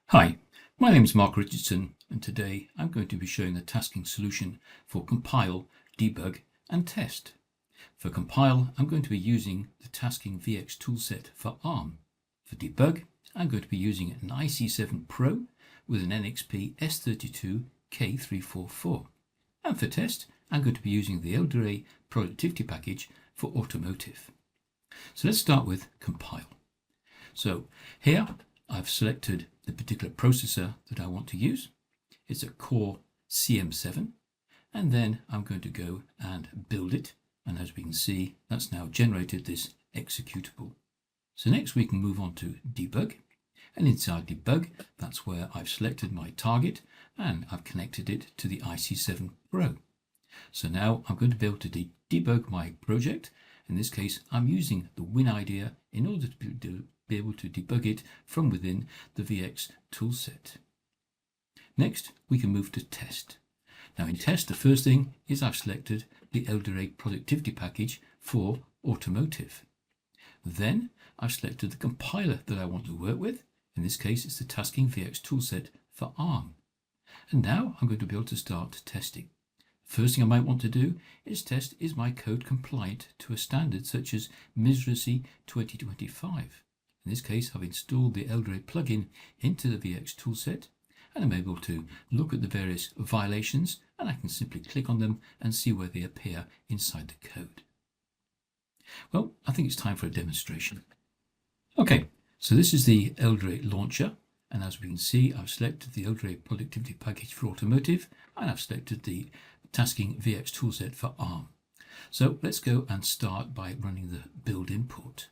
Hi, my name is Mark Richardson, and today I'm going to be showing a tasking solution for compile, debug, and test. For compile, I'm going to be using the tasking VX toolset for Arm. For debug, I'm going to be using an IC7 Pro with an NXP S32K344. And for test, I'm going to be using the LDRA Productivity Package for Automotive. So let's start with compile. So here I've selected the particular processor that I want to use. It's a Core CM7, and then I'm going to go and build it, and as we can see, that's now generated this executable. So next we can move on to debug, and inside debug, that's where I've selected my target and I've connected it to the IC7 Pro. So now I'm going to be able to debug my project. In this case, I'm using the winIDEA in order to be able to debug it from within the VX toolset. Next, we can move to test. Now in test, the first thing is I've selected the LDRA Productivity Package for Automotive. Then I've selected the compiler that I want to work with. In this case, it's the Tasking VX toolset for Arm. And now I'm going to be able to start testing. First thing I might want to do is test, is my code compliant to a standard such as MISRA C 2025. In this case, I've installed the LDRA plugin into the VX toolset, and I'm able to look at the various violations, and I can simply click on them and see where they appear inside the code. Well, I think it's time for a demonstration. Okay, so this is the LDRA launcher, and as we can see, I've selected the LDRA Productivity Package for Automotive, and I've selected the Tasking VX toolset for Arm. So let's go and start by running the build import.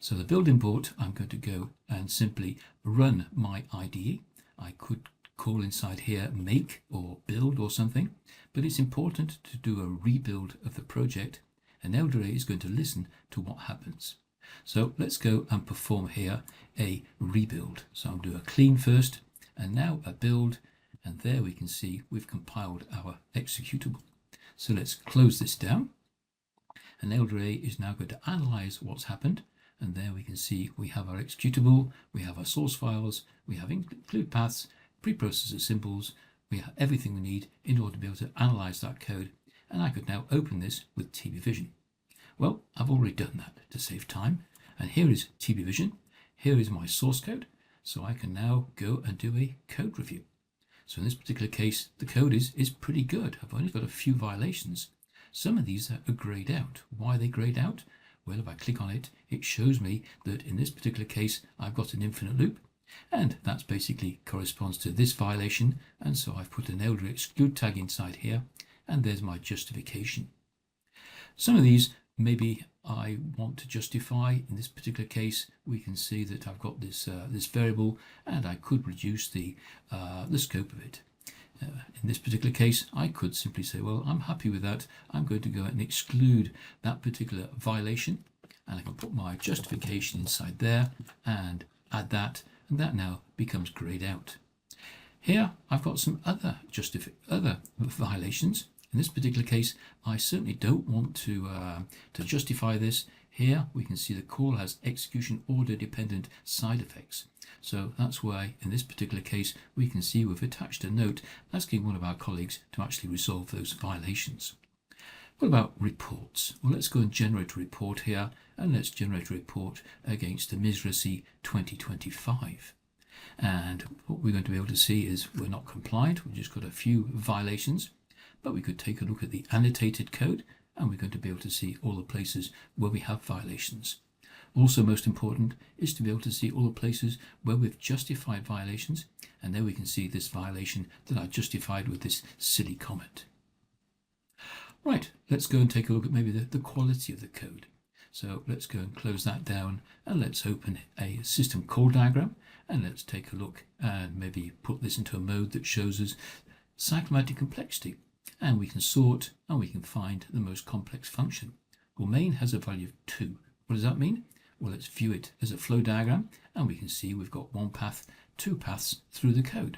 So the build import, I'm going to go and simply run my IDE. I could call inside here make or build or something, but it's important to do a rebuild of the project, and LDRA is going to listen to what happens. So let's go and perform here a rebuild. So I'll do a clean first, and now a build, and there we can see we've compiled our executable. So let's close this down, and LDRA is now going to analyze what's happened. And there we can see we have our executable, we have our source files, we have include paths, preprocessor symbols, we have everything we need in order to be able to analyze that code. And I could now open this with TB Vision. Well, I've already done that to save time. And here is TB Vision. Here is my source code. So I can now go and do a code review. So in this particular case, the code is pretty good. I've only got a few violations. Some of these are grayed out. Why are they grayed out? Well, if I click on it, it shows me that in this particular case, I've got an infinite loop, and that's basically corresponds to this violation. And so I've put an LDRA exclude tag inside here, and there's my justification. Some of these, maybe I want to justify. In this particular case, we can see that I've got this variable, and I could reduce the scope of it. In this particular case, I could simply say, well, I'm happy with that. I'm going to go and exclude that particular violation, and I can put my justification inside there and add that, and that now becomes grayed out. Here, I've got some other violations. In this particular case, I certainly don't want to justify this. Here, we can see the call has execution order dependent side effects. So that's why in this particular case, we can see we've attached a note asking one of our colleagues to actually resolve those violations. What about reports? Well, let's go and generate a report here, and let's generate a report against the MISRA C 2025. And what we're going to be able to see is we're not compliant. We've just got a few violations, but we could take a look at the annotated code, and we're going to be able to see all the places where we have violations. Also, most important is to be able to see all the places where we've justified violations, and there we can see this violation that I justified with this silly comment. Right, let's go and take a look at maybe the quality of the code. So let's go and close that down, and let's open a system call diagram, and let's take a look and maybe put this into a mode that shows us cyclomatic complexity, and we can sort and we can find the most complex function. Well, main has a value of 2. What does that mean? Well, let's view it as a flow diagram, and we can see we've got one path, 2 paths through the code.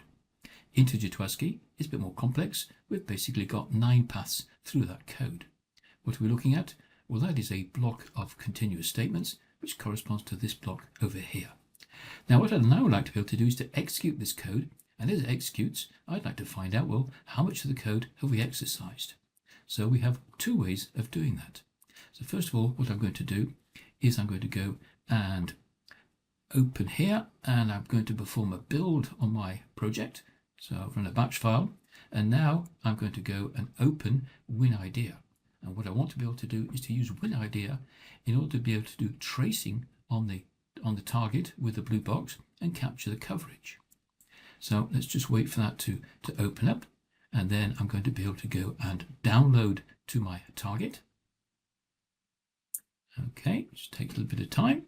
Integer to ASCII is a bit more complex. We've basically got 9 paths through that code. What are we looking at? Well, that is a block of continuous statements, which corresponds to this block over here. Now what I'd now like to be able to do is to execute this code, and as it executes, I'd like to find out, well, how much of the code have we exercised? So we have two ways of doing that. So first of all, what I'm going to do is I'm going to go and open here, and I'm going to perform a build on my project. So I'll run a batch file, and now I'm going to go and open winIDEA. And what I want to be able to do is to use winIDEA in order to be able to do tracing on the target with the blue box and capture the coverage. So let's just wait for that to open up, and then I'm going to be able to go and download to my target. Okay, just take a little bit of time.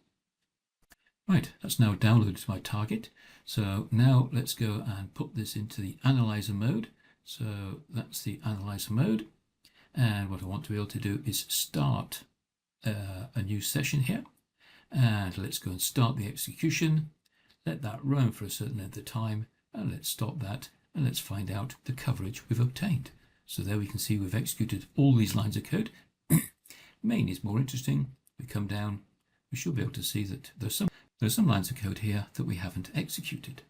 Right, that's now downloaded to my target. So now let's go and put this into the analyzer mode. So that's the analyzer mode. And what I want to be able to do is start a new session here. And let's go and start the execution. Let that run for a certain length of time. And let's stop that. And let's find out the coverage we've obtained. So there we can see we've executed all these lines of code. Main is more interesting. We come down, we should be able to see that there's some lines of code here that we haven't executed.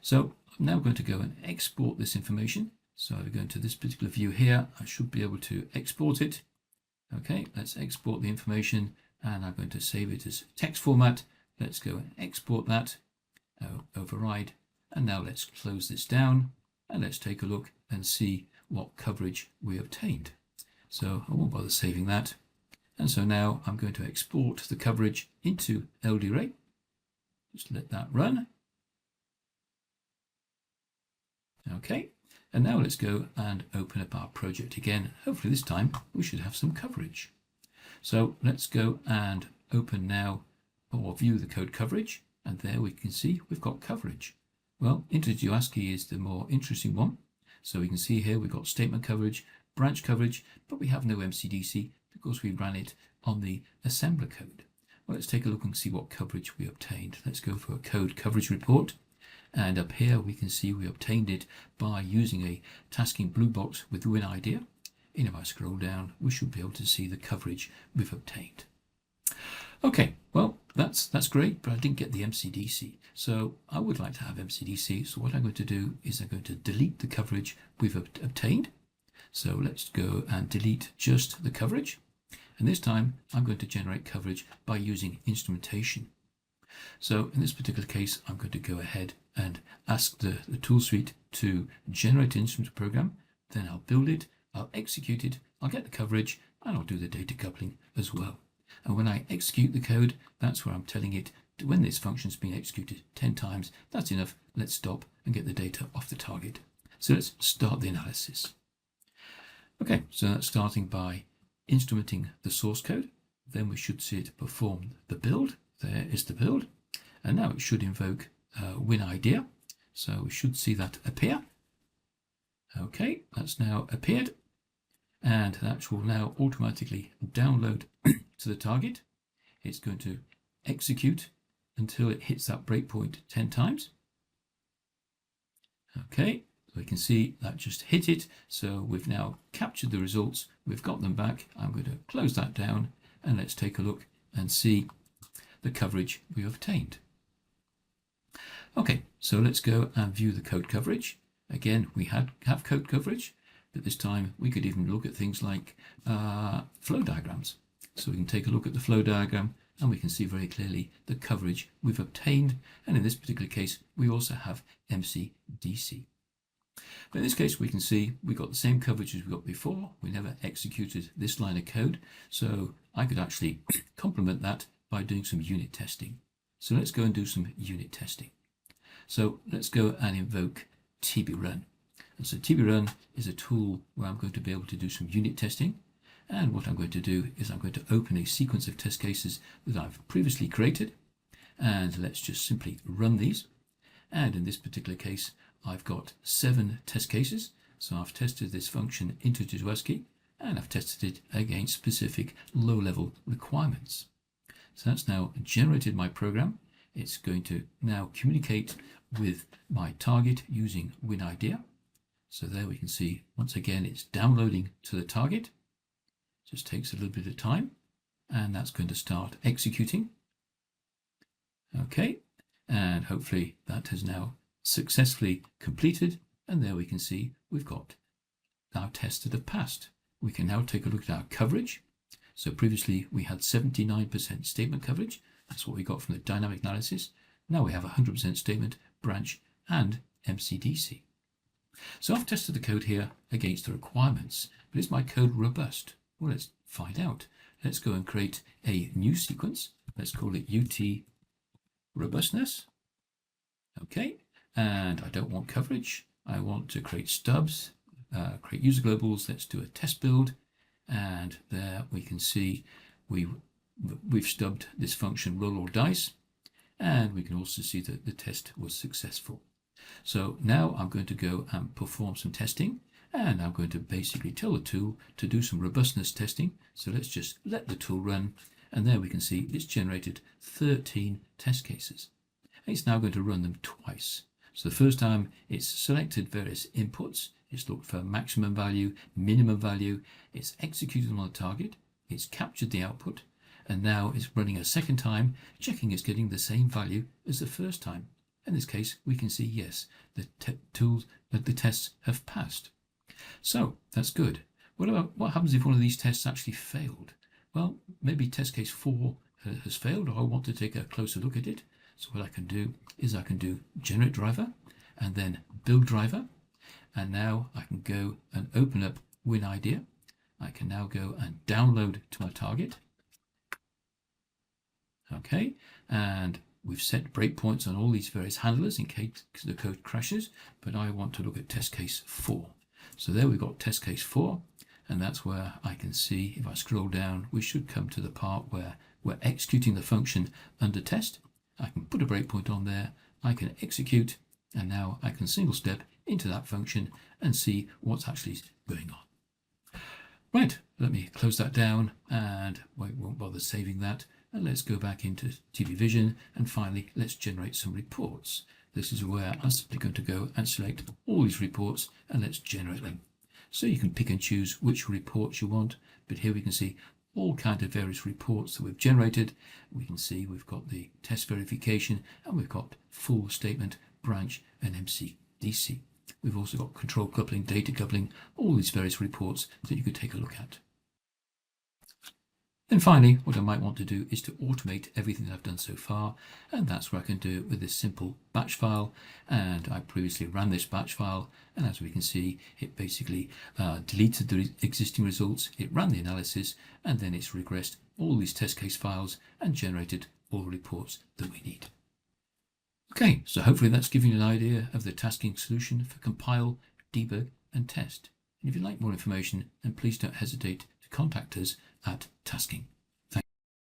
So I'm now going to go and export this information. So if I go into this particular view here, I should be able to export it. Okay, let's export the information, and I'm going to save it as text format. Let's go and export that, override, and now let's close this down, and let's take a look and see what coverage we obtained. So I won't bother saving that. And so now I'm going to export the coverage into LDRA. Just let that run. Okay, and now let's go and open up our project again. Hopefully this time we should have some coverage. So let's go and open now or view the code coverage, and there we can see we've got coverage. Well, integer ASCII is the more interesting one. So we can see here we've got statement coverage, branch coverage, but we have no MCDC because we ran it on the assembler code. Well, let's take a look and see what coverage we obtained. Let's go for a code coverage report. And up here we can see we obtained it by using a tasking blue box with winIDEA. And if I scroll down, we should be able to see the coverage we've obtained. Okay, well, that's great, but I didn't get the MCDC. So I would like to have MCDC. So what I'm going to do is I'm going to delete the coverage we've obtained. So let's go and delete just the coverage. And this time I'm going to generate coverage by using instrumentation. So in this particular case, I'm going to go ahead and ask the tool suite to generate an instrument program. Then I'll build it, I'll execute it, I'll get the coverage, and I'll do the data coupling as well. And when I execute the code, that's where I'm telling it, when this function's been executed 10 times, that's enough, let's stop and get the data off the target. So let's start the analysis. Okay, so that's starting by instrumenting the source code. Then we should see it perform the build. There is the build. And now it should invoke winIDEA. So we should see that appear. Okay, that's now appeared. And that will now automatically download to the target. It's going to execute until it hits that breakpoint 10 times. Okay, so we can see that just hit it. So we've now captured the results. We've got them back. I'm going to close that down, and let's take a look and see the coverage we obtained. Okay, so let's go and view the code coverage. Again, we have code coverage, but this time we could even look at things like flow diagrams. So we can take a look at the flow diagram, and we can see very clearly the coverage we've obtained. And in this particular case, we also have MCDC. But in this case, we can see we got the same coverage as we got before. We never executed this line of code. So I could actually complement that by doing some unit testing. So let's go and do some unit testing. So let's go and invoke tbrun. And so tbrun is a tool where I'm going to be able to do some unit testing. And what I'm going to do is I'm going to open a sequence of test cases that I've previously created. And let's just simply run these. And in this particular case, I've got 7 test cases. So I've tested this function integer to ASCII, and I've tested it against specific low-level requirements. So that's now generated my program. It's going to now communicate with my target using winIDEA. So there we can see, once again, it's downloading to the target. Just takes a little bit of time, and that's going to start executing. Okay, and hopefully that has now successfully completed. And there we can see we've got our tests that have passed. We can now take a look at our coverage. So previously we had 79% statement coverage. That's what we got from the dynamic analysis. Now we have 100% statement, branch, and MCDC. So I've tested the code here against the requirements, but is my code robust? Well, let's find out. Let's go and create a new sequence. Let's call it UT robustness. Okay, and I don't want coverage. I want to create stubs, create user globals. Let's do a test build, and there we can see we've stubbed this function roll or dice, and we can also see that the test was successful. So now I'm going to go and perform some testing, and I'm going to basically tell the tool to do some robustness testing. So let's just let the tool run, and there we can see it's generated 13 test cases. And it's now going to run them twice. So the first time it's selected various inputs, it's looked for maximum value, minimum value, it's executed on the target, it's captured the output, and now it's running a second time, checking it's getting the same value as the first time. In this case, we can see yes, the tests have passed. So that's good. What happens if one of these tests actually failed? Well, maybe test case 4 has failed, or I want to take a closer look at it. So what I can do is I can do generate driver and then build driver. And now I can go and open up winIDEA. I can now go and download to my target. Okay, and we've set breakpoints on all these various handlers in case the code crashes, but I want to look at test case 4. So there we've got test case 4, and that's where I can see, if I scroll down, we should come to the part where we're executing the function under test. I can put a breakpoint on there, I can execute, and now I can single step into that function and see what's actually going on. Right, let me close that down, and I won't bother saving that. And let's go back into TV Vision, and finally let's generate some reports. This is where I'm simply going to go and select all these reports and let's generate them. So you can pick and choose which reports you want, but here we can see all kinds of various reports that we've generated. We can see we've got the test verification, and we've got full statement, branch, and MCDC. We've also got control coupling, data coupling, all these various reports that you could take a look at. Then finally, what I might want to do is to automate everything that I've done so far, and that's what I can do with this simple batch file. And I previously ran this batch file, and as we can see, it basically deleted the existing results, it ran the analysis, and then it's regressed all these test case files and generated all the reports that we need. Okay, so hopefully that's given you an idea of the tasking solution for compile, debug, and test. And if you'd like more information, then please don't hesitate to contact us at tasking.